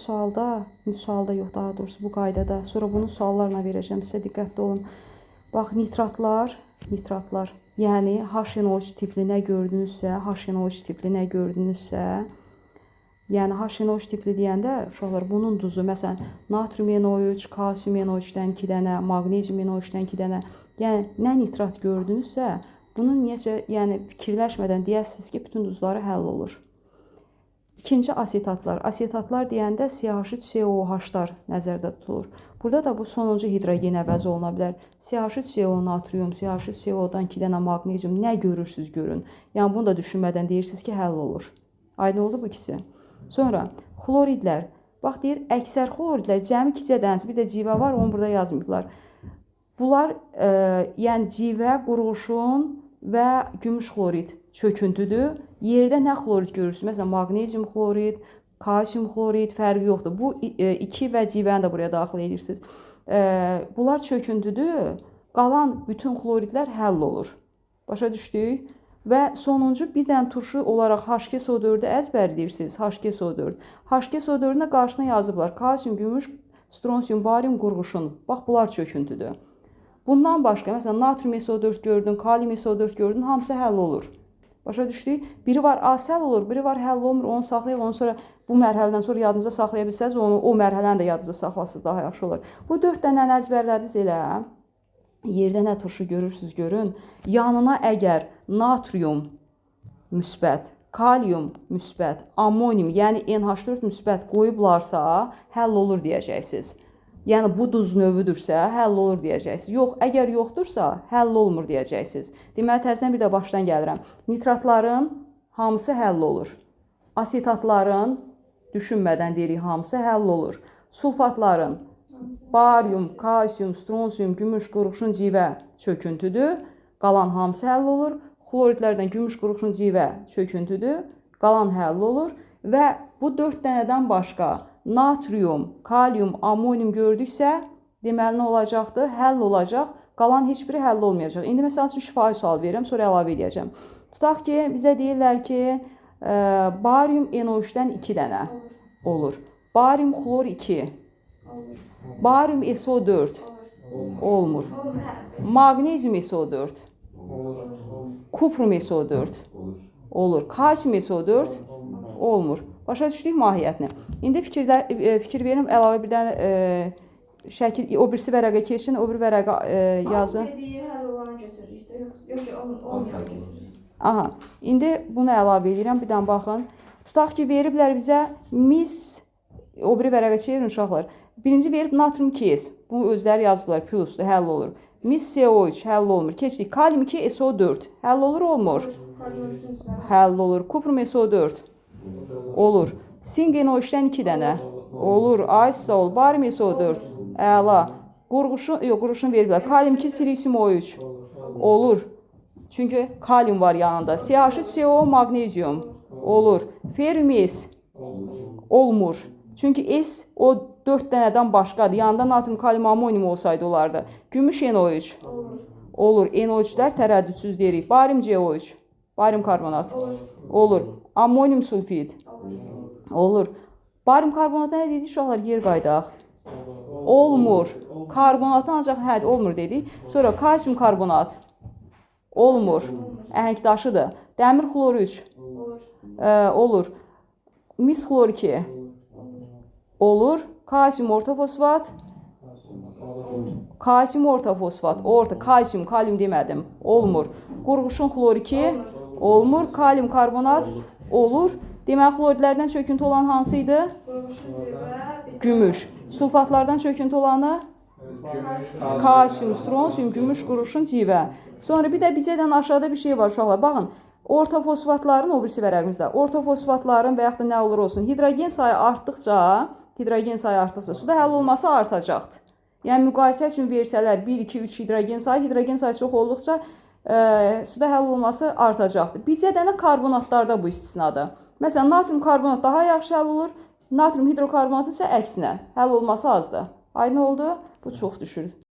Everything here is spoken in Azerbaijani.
sualda yox, daha doğrusu bu qaydada. Sonra bunu suallarla verəcəm sizə, diqqətli olun. Bax, nitratlar, yəni HNO3 tipli nə gördünüzsə, yəni HNO3 tipli deyəndə uşaqlar bunun duzu, məsələn, natrium NO3, kalsium NO3-dən 2 dənə, maqnezium NO3-dən 2 dənə, yəni nə nitrat gördünüzsə, bunun necə, yəni fikirləşmədən deyəsiniz ki, bütün duzları həll olur. İkinci asetatlar. Asetatlar deyəndə CH3COOH-lar nəzərdə tutulur. Burada da bu sonuncu hidrogen əvəzi oluna bilər. CH3CO natrium, CH3CO-dan 2 dənə maqnezium, nə görürsünüz görün. Yəni bunu da düşünmədən deyirsiniz ki, həll olur. Aydın oldu bu ikisi. Sonra xloridlər. Bax, deyir, əksər xloridlər cəmi 2 dənəsi, bir də civə var, onu burada yazmayıblar. Bunlar, yəni civə, qurğuşun və gümüş xlorid çöküntüdür. Yerdə nə xlorid görürsünüz? Məsələn, maqnezium xlorid, kalsium xlorid fərqi yoxdur. Bu 2 və civəni də buraya daxil edirsiniz. Bunlar çöküntüdür. Qalan bütün xloridlər həll olur. Başa düşdük? Və sonuncu bir dənə turşu olaraq H2SO4-ü əzbərləyirsiniz. H2SO4. H2SO4-ün də qarşısına yazıblar. Kalsium, gümüş, stronsium, barium, qurğuşun. Bax, bunlar çöküntüdür. Bundan başqa, məsələn, natrium SO4 gördün, kalium SO4 gördün, hamısı həll olur. Başa düşdük? Biri var asəl olur, biri var həll olmur, onu saxlayaq, onu sonra bu mərhələdən sonra yadınıza saxlaya bilsəniz, onu o mərhələni də yadınıza saxlasınız, daha yaxşı olur. Bu 4 dənəni əzbərlədiniz elə. Yerdə nə turşu görürsünüz görün. Yanına əgər natrium müsbət, kalium müsbət, ammonium, yəni NH4 müsbət qoyublarsa, həll olur deyəcəksiniz. Yəni bu duz növüdürsə, həll olur deyəcəksiniz. Yox, əgər yoxdursa, həll olmur deyəcəksiniz. Deməli, təzədən bir də başdan gəlirəm. Nitratların hamısı həll olur. Asetatların, düşünmədən deyirik, hamısı həll olur. Sulfatların, barium, kalsium, stronsium, gümüş, qurğuşun, civə çöküntüdür. Qalan hamısı həll olur. Xloridlərdən gümüş, qurğuşun, civə çöküntüdür. Qalan həll olur. Və bu 4 dənədən başqa natrium, kalium, ammonium gördüksə, deməli nə olacaqdır? Həll olacaq. Qalan heç biri həll olmayacaq. İndi məsəl üçün şifahi sual verirəm, sonra əlavə edəcəm. Tutaq ki, bizə deyirlər ki, barium NO3-dən 2 dənə olur. Barium xlor 2. Barium SO4 olmur. Maqnezium SO4. Kuprum SO4 olur. Kalsium SO4 olmur. Başa düşdük mahiyyətini. İndi fikir verim, əlavə bir dənə şəkil, o birisi vərəqə keçin, o bir vərəqə yazın. Hər olanı götürürük. Yox, olmayan götürürük. Aha, indi bunu əlavə edirəm, bir dənə baxın. Tutaq ki, veriblər bizə mis, o biri vərəqə çevirin uşaqlar. Birinci verib natrium 2S, bunu özləri yazıblar, plusdur, həll olur. Mis CO3, həll olmur. Keçdik, kalium 2 SO4, həll olur, olmur? Həll olur. Kuprum SO4. Olur. Sing NO3-dən 2 dənə. Olur. Ay sağ ol. Barium SO4. Əla. Qurğuşun veriblər. Kalium 2 silisium O3. Olur. Çünki kalium var yanında. CH3CO maqnezium. Olur. Ferrium S. Olmur. Çünki S o 4 dənədən başqadır. Yanında natrium, kalium, ammonium olsaydı olardı. Gümüş NO3. Olur. NO3-lər tərəddüdsüz deyirik. Barium CO3. Barium karbonat. Olur. Ammonium sulfid. Olur. Barium karbonata nə dedik uşaqlar? Yer qaydaq. Olmur. Karbonatı ancaq olmur dedik. Sonra kalsium karbonat. Olmur. Əhəngdaşıdır. Dəmir xlor 3. Olur. Mis xlor 2. Olur. Kalsium ortofosfat. Kalsium ortofosfat. Orta. Kalsium, kalium demədim. Olmur. Qurğuşun xlor 2. Olmur. Kalium karbonat. Olur. Deməli, xloridlərdən çöküntü olan hansıydı? Gümüş. Sulfatlardan çöküntü olanı? Kalsium, stronsium, gümüş, qurğuşun, civə. Sonra bir də bizədən aşağıda bir şey var uşaqlar. Baxın, ortofosfatların, o birisi vərəqimizdə, ortofosfatların və yaxud da nə olur olsun, hidrogen sayı artdıqca suda həll olması artacaqdır. Yəni, müqayisə üçün versələr 1, 2, 3 hidrogen sayı çox olduqca suda həll olması artacaqdır. Bircə dənə karbonatlarda bu istisnadır. Məsələn, natrium karbonat daha yaxşı həll olur, natrium hidrokarbonat isə əksinə həll olması azdır. Aydın oldu? Bu çox düşür.